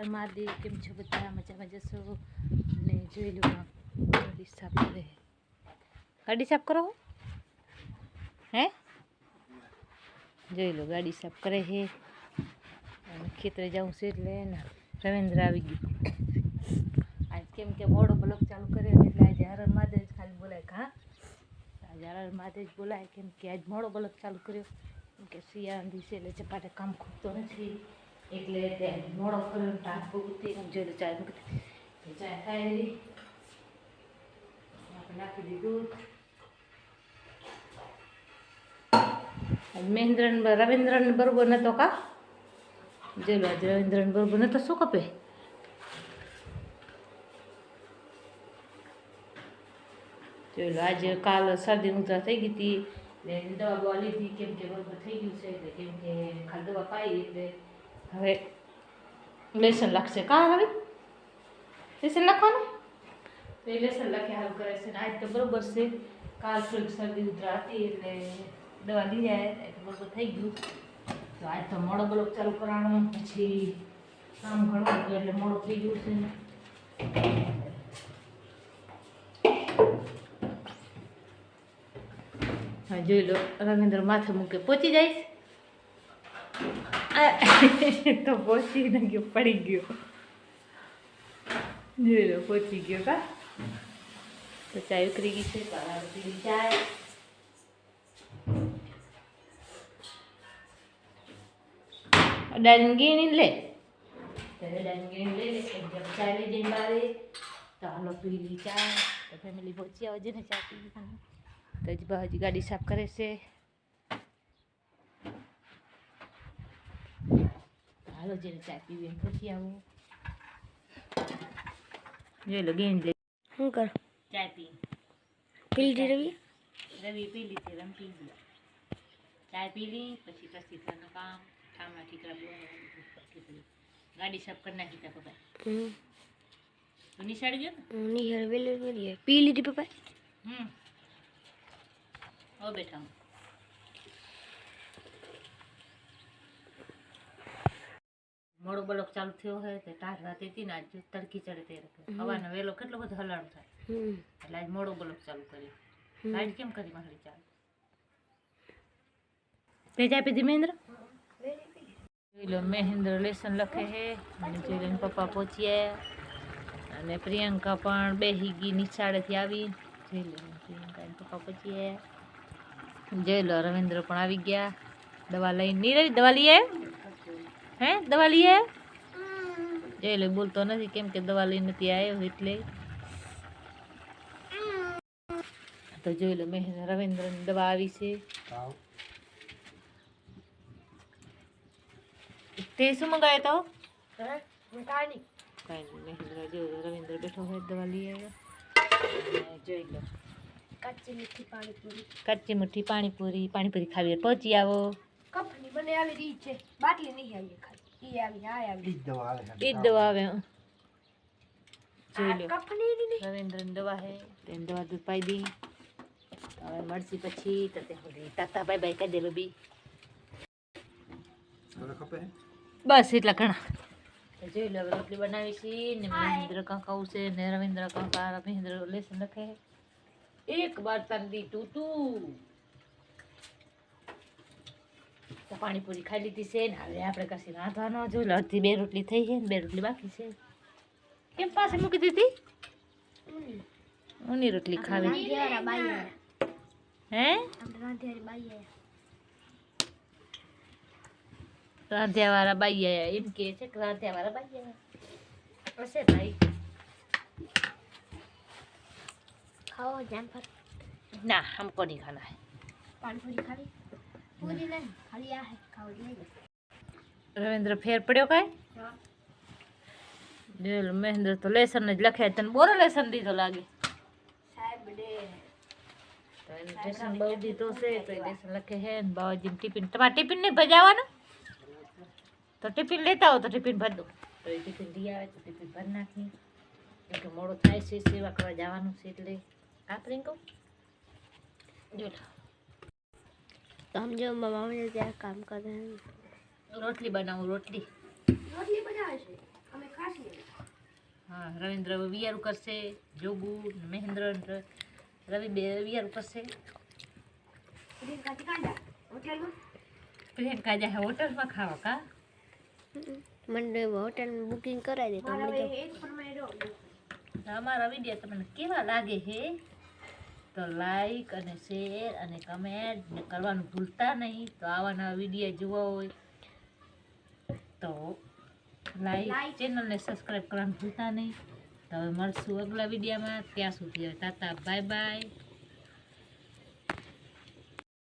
હર મહાદેવ કેમ છો બધા મજામાં જશો ને જોઈ લો ગાડી સાફ કરે ગાડી સાફ કરો હે જોઈ લો ગાડી સાફ કરે છે અને ખેતરે જાઉં છે એટલે ને રવિન્દ્ર આવી ગયું આજ કેમ કે મોડો બ્લોક ચાલુ કર્યો એટલે આજે હર મહાદેવ ખાલી બોલાય હા આજે હર મહાદેવ બોલાય કેમ કે આજ મોડો બ્લોક ચાલુ કર્યો કેમ કે શિયાળા દિવસે એટલે ચપાટે કામ ખૂટતો નથી એટલે મોડો કર્યો ટાંક પૂરતી જોઈ લો ચાય મૂકી ચાય ખાઈ આપણે નાખી દીધું મહેન્દ્રન રવિન્દ્રન બરોબર નતો કા જોઈ લો આજે રવિન્દ્રન બરોબર નતો શું કપે જોઈ લો આજે કાલ શરદી ઉધરા થઈ ગઈ હતી ને દવા બવા લીધી કેમ કે બરોબર થઈ ગયું છે એટલે કેમ કે ખાલી દવા પાઈ એટલે હવે લેસન લાગશે કાં હવે લેસન લખવાનું તો એ લેસન લખી હાલ કરે છે ને આજ તો બરોબર છે કાલ થોડીક શરદી ઉધરા હતી એટલે દવા લઈ જાય એટલે બરોબર થઈ ગયું તો આજ તો મોડો બ્લોક ચાલુ કરવાનો પછી કામ ઘણું હતું એટલે મોડું થઈ ગયું છે હા જોઈ લો રવિન્દ્ર માથે મૂકે પહોંચી જઈશ તો પહોંચી ન ગયો પડી ગયો જોઈ લો પહોંચી ગયો કા તો ચાય ઉતરી ગઈ છે પાલા ઉતરી ચાય ડાયંગીની લે ત્યારે ડાયંગીની લઈ લે ચાય લઈ જઈને બારે તો હાલો પીલી ચાય તો ફેમિલી પહોંચી આવજે ને ચા પી તો હજી બાજી ગાડી સાફ કરે છે હાલો જેને ચા પીવી એમ પછી આવું જોઈ લો ગેમ લે શું કર ચા પી લીધી રવિ પી લીધી રમ પી ગયા ચા પી લી પછી ઘરનું કામ ઠામણા ઠીકરા ગાડી સાફ કરી નાખી તા પપ્પા તો નિશાળ ગયો ને નિહાર વેલી પી લીધી પપ્પા હો બેઠા હું મોડો બ્લોક ચાલુ થયો હોય તો ટાઢ રાતે હતી ને આજ તડકી ચડે તે હવાનો વેલો કેટલો બધો હલાણો થાય એટલે આજ મોડો બ્લોક ચાલુ કર્યો લાઈટ કેમ કરી મારી ચાલુ તે જાય પીધી મહેન્દ્ર જોઈ લો મહેન્દ્ર લેસન લખે છે અને જોઈ લો પપ્પા પહોંચીએ અને પ્રિયંકા પણ બેસી ગઈ નિશાળેથી આવી જોઈ લો પ્રિયંકા પપ્પા પહોંચીએ જોઈ લો રવિન્દ્ર પણ આવી ગયા દવા લઈને નહીં રવિ દવા લઈ આવ્યો હે દવા લઈ આવ્યો જોઈ લો બોલતો નથી કેમ કે દવા લઈને નથી આવ્યો એટલે તો જોઈ લો મેં રવિન્દ્રની દવા આવી છે તે શું મંગાવ્યો તો કાંઈ નહીં મહેન્દ્ર જો રવિન્દ્ર બેઠો હોય દવા લઈ આવ્યો જોઈ લો કાચી મુઠ્ઠી પાણીપુરી ખાવી પહોંચી આવો કપની મને આવી રહી છે બાટલી નહીં આવી ખાલી ઈ આવી આ આવી એ દવા આવે જોઈ લો કપની નહીં રવિન્દ્રની દવા હે તેને દવા દૂધ પાઈ દી હવે મળશે પછી તો તે તાતા બાય બાય કહી દે બી બસ એટલા ઘણા જોઈ લો રોટલી બનાવી છે ને મહેન્દ્ર કાકા છે ને રવિન્દ્ર કાકા મહેન્દ્ર લેસન લખે એક બર્તન દી તૂતું તો પાણીપુરી ખાઈ લીધી છે ને હવે આપણે કશી રાંધવાનો જોઈ લો અડધી 2 રોટલી થઈ છે ને 2 રોટલી બાકી છે કેમ પાસે મૂકી દીધી ઊની રોટલી ખાવી હે રાંધ્યાવાળા બાઈ આયા એમ કે છે કે રાંધ્યાવાળા બાઈ આયા હશે ભાઈ खाओ जानवर ना हमको नहीं खाना है पानी पूरी खाली पूरी नहीं खाली आ है खाओ ले रविंद्र फेर पड़ो काय जेल महेंद्र तो लेसन જ લખે તને બોરો લેસન દીધો લાગે साहब डे તો લેસન બહુ દીધો છે તો લેસન લખે હે ને બાવાજી ટિફિન તમાર ટિફિન ને ભજાવાનો તો ટિફિન લેતા હો તો ટિફિન ભર દો તો એ ટિફિન લઈ આવે તો ટિફિન ભર નાખી કે મોડો થાય છે સેવા કરવા જવાનું છે એટલે આપણે કહું જો तो हम जो मामा में क्या काम कर रहे हैं रोटली बनाऊं रोटली रोटली बनावे છે અમે હા રવિન્દ્ર વિયારું કરશે, જોગુ મહેન્દ્ર ને રવિ બે વિયારું કરશે. પ્રિયંકા જાય હોટલમાં ખાવા કા મને હોટેલ બુકિંગ કરાવી દે અમારા વિડીયો તમને કેવા લાગે છે તો લાઈક અને શેર અને કમેન્ટ કરવાનું ભૂલતા નહીં. તો આવા નવા વિડીયો જોવા હોય તો લાઈક ચેનલને સબસ્ક્રાઈબ કરવાનું ભૂલતા નહીં. તો હવે મળશું અગલા વિડીયોમાં. ત્યાં સુધી ટાટા બાય બાય.